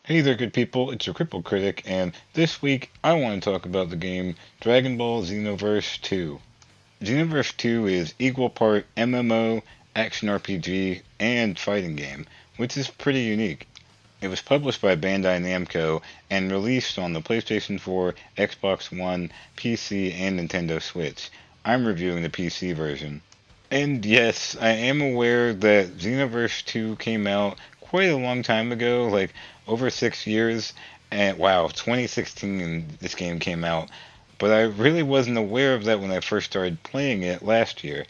Hey there, good people, it's your Crippled Critic, and this week I want to talk about the game Dragon Ball Xenoverse 2. Xenoverse 2 is equal part MMO, action RPG, and fighting game, which is pretty unique. It was published by Bandai Namco and released on the PlayStation 4, Xbox One, PC, and Nintendo Switch. I'm reviewing the PC version. And yes, I am aware that Xenoverse 2 came out quite a long time ago, like over 6 years. And wow, 2016 this game came out. But I really wasn't aware of that when I first started playing it last year.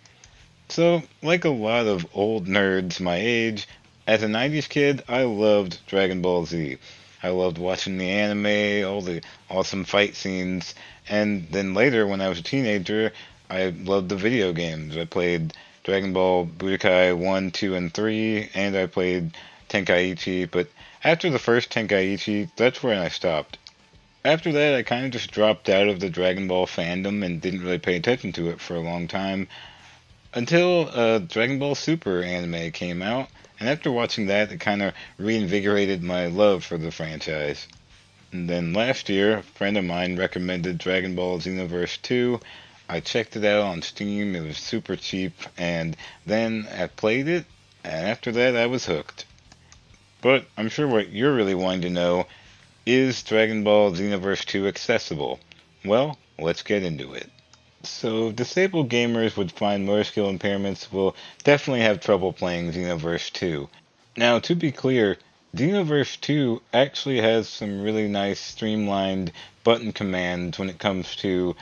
So, like a lot of old nerds my age, as a 90s kid, I loved Dragon Ball Z. I loved watching the anime, all the awesome fight scenes, and then later, when I was a teenager, I loved the video games. I played Dragon Ball Budokai 1, 2, and 3, and I played Tenkaichi, but after the first Tenkaichi, that's where I stopped. After that, I kind of just dropped out of the Dragon Ball fandom and didn't really pay attention to it for a long time until Dragon Ball Super anime came out, and after watching that, it kind of reinvigorated my love for the franchise. And then last year, a friend of mine recommended Dragon Ball Xenoverse 2. I checked it out on Steam, it was super cheap, and then I played it, and after that, I was hooked. But I'm sure what you're really wanting to know is Dragon Ball Xenoverse 2 accessible? Well, let's get into it. So, disabled gamers with fine motor skill impairments will definitely have trouble playing Xenoverse 2. Now, to be clear, Xenoverse 2 actually has some really nice streamlined button commands when it comes to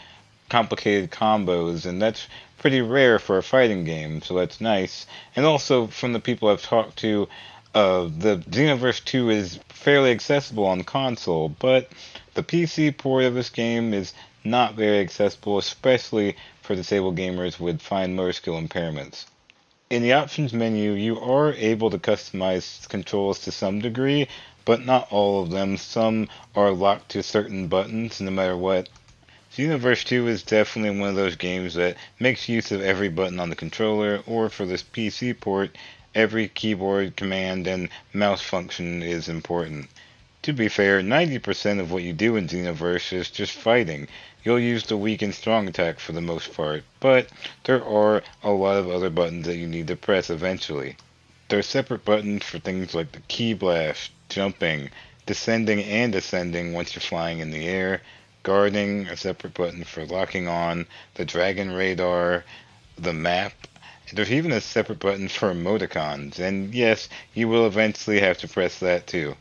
complicated combos, and that's pretty rare for a fighting game, so that's nice. And also, from the people I've talked to, the Xenoverse 2 is fairly accessible on console, but the PC port of this game is not very accessible, especially for disabled gamers with fine motor skill impairments. In the options menu, you are able to customize controls to some degree, but not all of them. Some are locked to certain buttons no matter what. Xenoverse 2 is definitely one of those games that makes use of every button on the controller, or for this PC port, every keyboard command and mouse function is important. To be fair, 90% of what you do in Xenoverse is just fighting. You'll use the weak and strong attack for the most part, but there are a lot of other buttons that you need to press eventually. There are separate buttons for things like the key blast, jumping, descending and ascending once you're flying in the air, guarding, a separate button for locking on, the dragon radar, the map. There's even a separate button for emoticons, and yes, you will eventually have to press that too.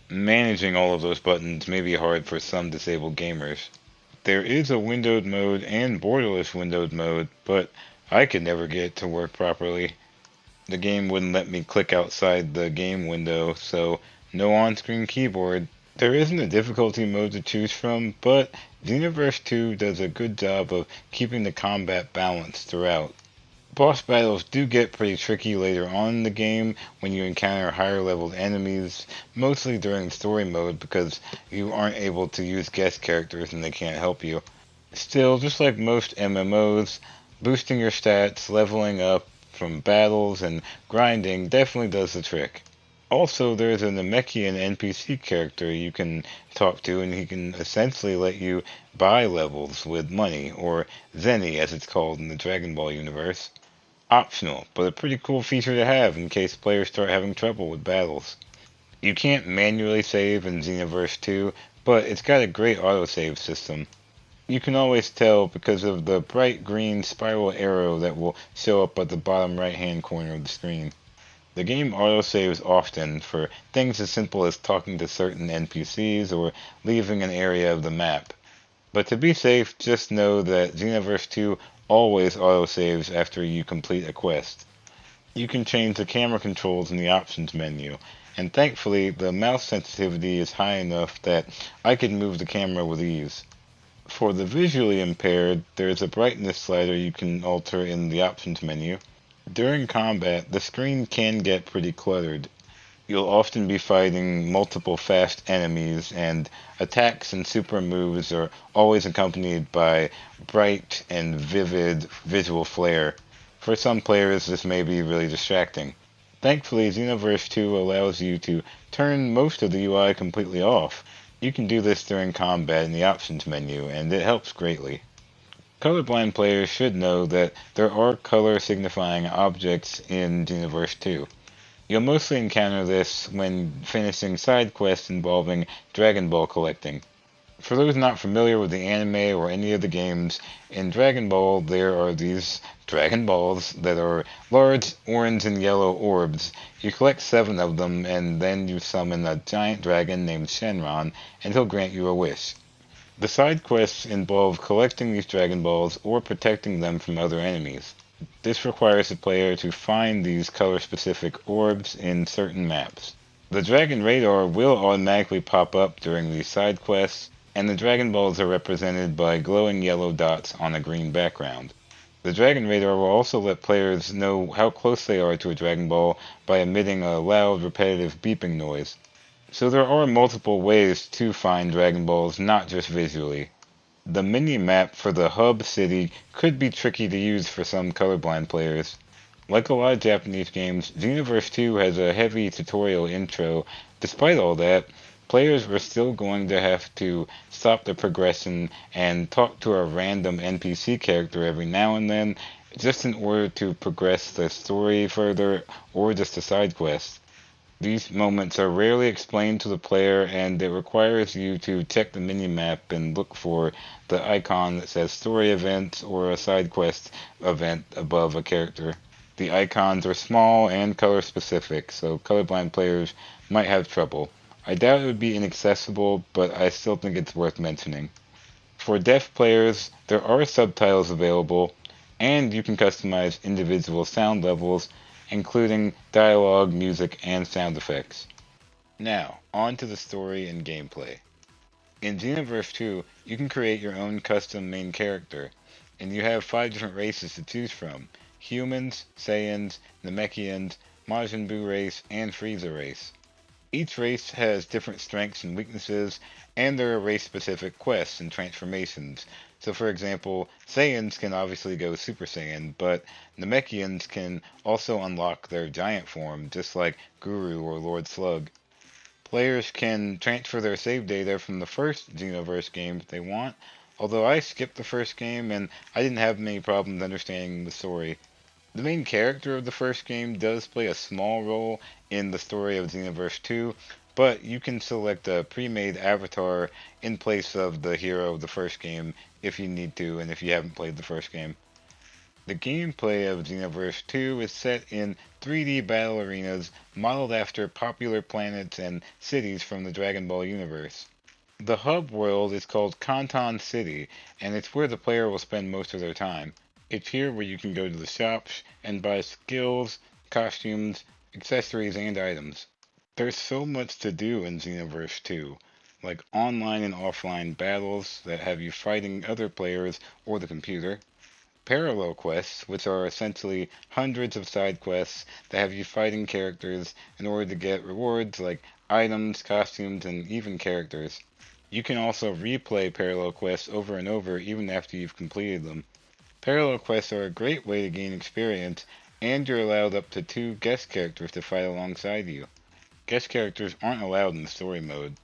Managing all of those buttons may be hard for some disabled gamers. There is a windowed mode and borderless windowed mode, but I could never get it to work properly. The game wouldn't let me click outside the game window, so no on-screen keyboard. There isn't a difficulty mode to choose from, but Xenoverse 2 does a good job of keeping the combat balanced throughout. Boss battles do get pretty tricky later on in the game when you encounter higher leveled enemies, mostly during story mode because you aren't able to use guest characters and they can't help you. Still, just like most MMOs, boosting your stats, leveling up from battles, and grinding definitely does the trick. Also, there's a Namekian NPC character you can talk to, and he can essentially let you buy levels with money, or Zenny as it's called in the Dragon Ball universe. Optional, but a pretty cool feature to have in case players start having trouble with battles. You can't manually save in Xenoverse 2, but it's got a great autosave system. You can always tell because of the bright green spiral arrow that will show up at the bottom right hand corner of the screen. The game autosaves often for things as simple as talking to certain NPCs or leaving an area of the map. But to be safe, just know that Xenoverse 2 always autosaves after you complete a quest. You can change the camera controls in the options menu, and thankfully the mouse sensitivity is high enough that I can move the camera with ease. For the visually impaired, there is a brightness slider you can alter in the options menu. During combat, the screen can get pretty cluttered. You'll often be fighting multiple fast enemies, and attacks and super moves are always accompanied by bright and vivid visual flair. For some players, this may be really distracting. Thankfully, Xenoverse 2 allows you to turn most of the UI completely off. You can do this during combat in the options menu, and it helps greatly. Colorblind players should know that there are color signifying objects in Xenoverse 2. You'll mostly encounter this when finishing side quests involving Dragon Ball collecting. For those not familiar with the anime or any of the games, in Dragon Ball there are these Dragon Balls that are large orange and yellow orbs. You collect 7 of them and then you summon a giant dragon named Shenron and he'll grant you a wish. The side quests involve collecting these Dragon Balls or protecting them from other enemies. This requires the player to find these color-specific orbs in certain maps. The Dragon Radar will automatically pop up during these side quests, and the Dragon Balls are represented by glowing yellow dots on a green background. The Dragon Radar will also let players know how close they are to a Dragon Ball by emitting a loud, repetitive beeping noise. So there are multiple ways to find Dragon Balls, not just visually. The mini-map for the hub city could be tricky to use for some colorblind players. Like a lot of Japanese games, Xenoverse 2 has a heavy tutorial intro. Despite all that, players are still going to have to stop the progression and talk to a random NPC character every now and then, just in order to progress the story further or just a side quest. These moments are rarely explained to the player, and it requires you to check the minimap and look for the icon that says story event or a side quest event above a character. The icons are small and color specific, so colorblind players might have trouble. I doubt it would be inaccessible, but I still think it's worth mentioning. For deaf players, there are subtitles available, and you can customize individual sound levels, including dialogue, music, and sound effects. Now, on to the story and gameplay. In Xenoverse 2, you can create your own custom main character, and you have 5 different races to choose from: humans, Saiyans, Namekians, Majin Buu race, and Frieza race. Each race has different strengths and weaknesses, and there are race-specific quests and transformations. So for example, Saiyans can obviously go Super Saiyan, but Namekians can also unlock their giant form, just like Guru or Lord Slug. Players can transfer their save data from the first Xenoverse game if they want, although I skipped the first game and I didn't have many problems understanding the story. The main character of the first game does play a small role in the story of Xenoverse 2, but you can select a pre-made avatar in place of the hero of the first game if you need to and if you haven't played the first game. The gameplay of Xenoverse 2 is set in 3D battle arenas modeled after popular planets and cities from the Dragon Ball universe. The hub world is called Kanton City, and it's where the player will spend most of their time. It's here where you can go to the shops and buy skills, costumes, accessories, and items. There's so much to do in Xenoverse 2, like online and offline battles that have you fighting other players or the computer, parallel quests, which are essentially hundreds of side quests that have you fighting characters in order to get rewards like items, costumes, and even characters. You can also replay parallel quests over and over even after you've completed them. Parallel quests are a great way to gain experience, and you're allowed up to 2 guest characters to fight alongside you. Guest characters aren't allowed in the story mode.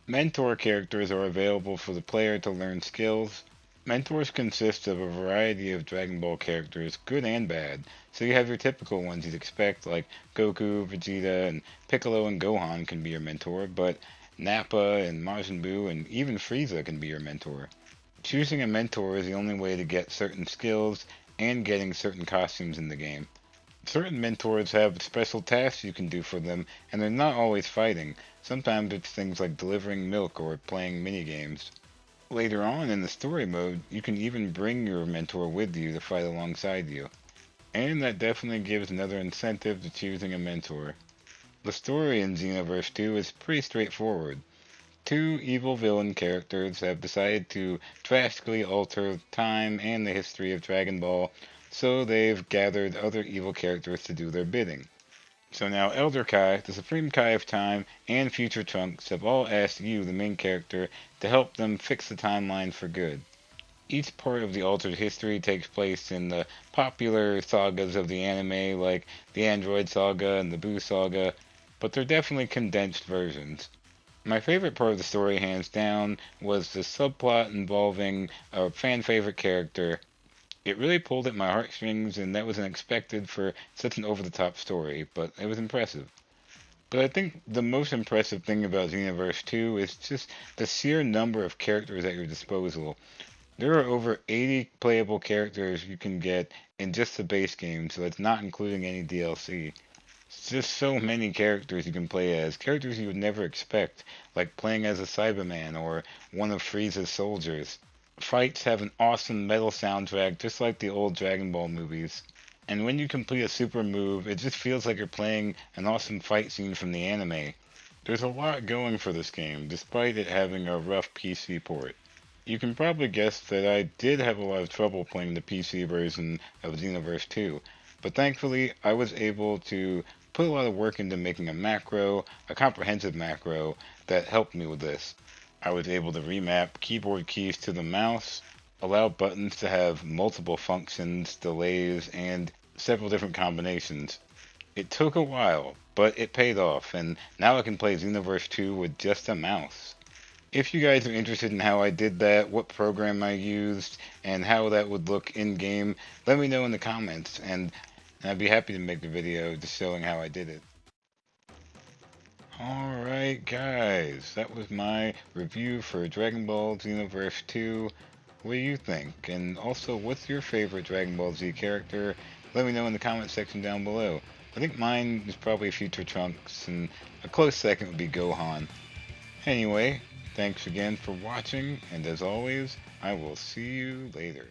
Mentor characters are available for the player to learn skills. Mentors consist of a variety of Dragon Ball characters, good and bad, so you have your typical ones you'd expect, like Goku, Vegeta, and Piccolo and Gohan can be your mentor, but Nappa and Majin Buu and even Frieza can be your mentor. Choosing a mentor is the only way to get certain skills and getting certain costumes in the game. Certain mentors have special tasks you can do for them, and they're not always fighting. Sometimes it's things like delivering milk or playing minigames. Later on in the story mode, you can even bring your mentor with you to fight alongside you. And that definitely gives another incentive to choosing a mentor. The story in Xenoverse 2 is pretty straightforward. 2 evil villain characters have decided to drastically alter time and the history of Dragon Ball, so they've gathered other evil characters to do their bidding. So now Elder Kai, the Supreme Kai of Time, and Future Trunks have all asked you, the main character, to help them fix the timeline for good. Each part of the altered history takes place in the popular sagas of the anime, like the Android Saga and the Boo Saga, but they're definitely condensed versions. My favorite part of the story, hands down, was the subplot involving a fan favorite character. It really pulled at my heartstrings, and that was unexpected for such an over the top story, but it was impressive. But I think the most impressive thing about Xenoverse 2 is just the sheer number of characters at your disposal. There are over 80 playable characters you can get in just the base game, so that's not including any DLC. It's just so many characters you can play as, characters you would never expect, like playing as a Cyberman or one of Frieza's soldiers. Fights have an awesome metal soundtrack, just like the old Dragon Ball movies. And when you complete a super move, it just feels like you're playing an awesome fight scene from the anime. There's a lot going for this game, despite it having a rough PC port. You can probably guess that I did have a lot of trouble playing the PC version of Xenoverse 2, but thankfully I was able to put a lot of work into making a macro, a comprehensive macro, that helped me with this. I was able to remap keyboard keys to the mouse, allow buttons to have multiple functions, delays, and several different combinations. It took a while, but it paid off, and now I can play Xenoverse 2 with just a mouse. If you guys are interested in how I did that, what program I used, and how that would look in game, let me know in the comments, and I'd be happy to make a video just showing how I did it. Alright guys, that was my review for Dragon Ball Xenoverse 2. What do you think? And also, what's your favorite Dragon Ball Z character? Let me know in the comment section down below. I think mine is probably Future Trunks, and a close second would be Gohan. Anyway, thanks again for watching, and as always, I will see you later.